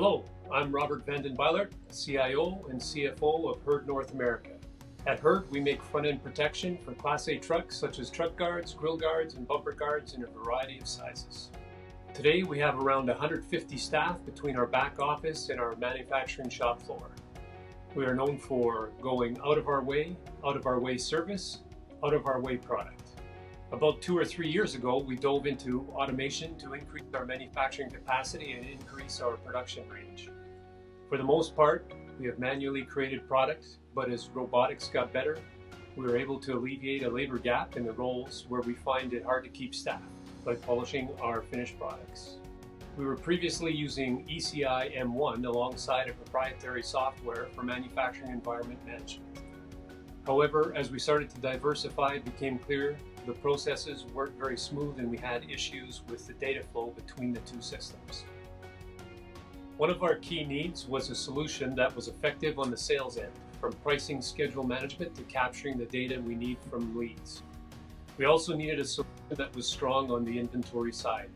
Hello, I'm Robert Vanden Bijlert, CIO and CFO of Herd North America. At Herd, we make front-end protection for Class A trucks such as truck guards, grille guards, and bumper guards in a variety of sizes. Today, we have around 150 staff between our back office and our manufacturing shop floor. We are known for going out of our way service, out of our way product. About 2 or 3 years ago, we dove into automation to increase our manufacturing capacity and increase our production range. For the most part, we have manually created products, but as robotics got better, we were able to alleviate a labor gap in the roles where we find it hard to keep staff by polishing our finished products. We were previously using ECI M1 alongside a proprietary software for manufacturing environment management. However, as we started to diversify, it became clear the processes weren't very smooth and we had issues with the data flow between the two systems. One of our key needs was a solution that was effective on the sales end, from pricing schedule management to capturing the data we need from leads. We also needed a solution that was strong on the inventory side,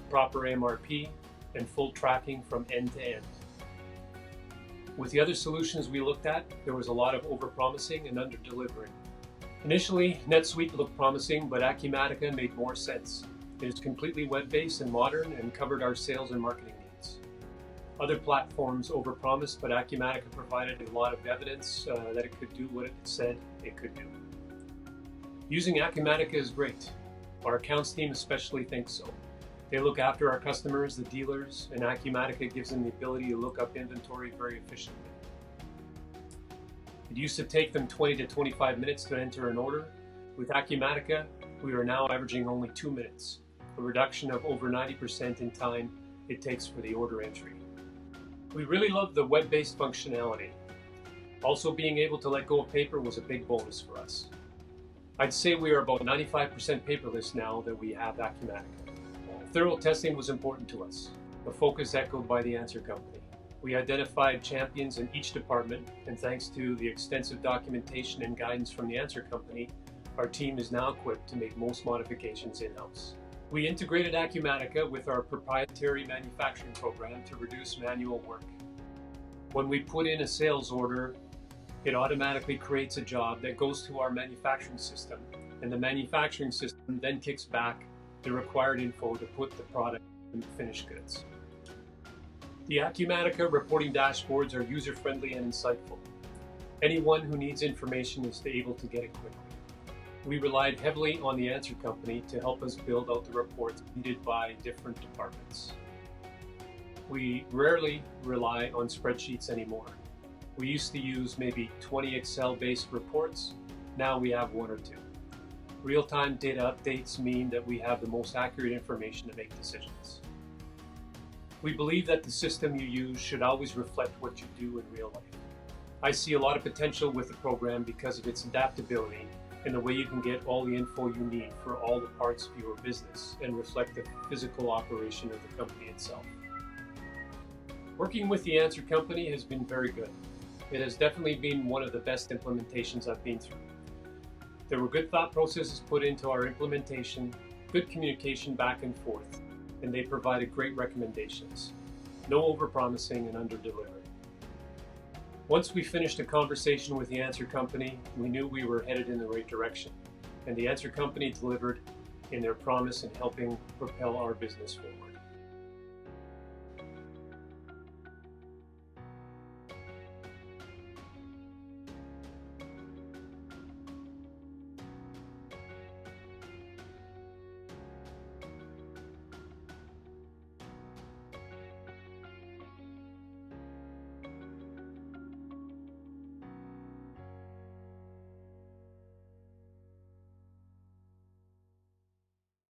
proper MRP, and full tracking from end to end. With the other solutions we looked at, there was a lot of overpromising and under-delivering. Initially, NetSuite looked promising, but Acumatica made more sense. It is completely web-based and modern and covered our sales and marketing needs. Other platforms overpromised, but Acumatica provided a lot of evidence that it could do what it said it could do. Using Acumatica is great. Our accounts team especially thinks so. They look after our customers, the dealers, and Acumatica gives them the ability to look up inventory very efficiently. It used to take them 20 to 25 minutes to enter an order. With Acumatica, we are now averaging only 2 minutes, a reduction of over 90% in time it takes for the order entry. We really love the web-based functionality. Also, being able to let go of paper was a big bonus for us. I'd say we are about 95% paperless now that we have Acumatica. Thorough testing was important to us, a focus echoed by the Answer Company. We identified champions in each department, and thanks to the extensive documentation and guidance from the Answer Company, our team is now equipped to make most modifications in-house. We integrated Acumatica with our proprietary manufacturing program to reduce manual work. When we put in a sales order, it automatically creates a job that goes to our manufacturing system, and the manufacturing system then kicks back the required info to put the product in finished goods. The Acumatica reporting dashboards are user-friendly and insightful. Anyone who needs information is able to get it quickly. We relied heavily on the Answer Company to help us build out the reports needed by different departments. We rarely rely on spreadsheets anymore. We used to use maybe 20 Excel-based reports. Now we have 1 or 2. Real-time data updates mean that we have the most accurate information to make decisions. We believe that the system you use should always reflect what you do in real life. I see a lot of potential with the program because of its adaptability and the way you can get all the info you need for all the parts of your business and reflect the physical operation of the company itself. Working with the Answer Company has been very good. It has definitely been one of the best implementations I've been through. There were good thought processes put into our implementation, good communication back and forth, and they provided great recommendations. No overpromising and under-delivering. Once we finished a conversation with the Answer Company, we knew we were headed in the right direction, and the Answer Company delivered in their promise in helping propel our business forward.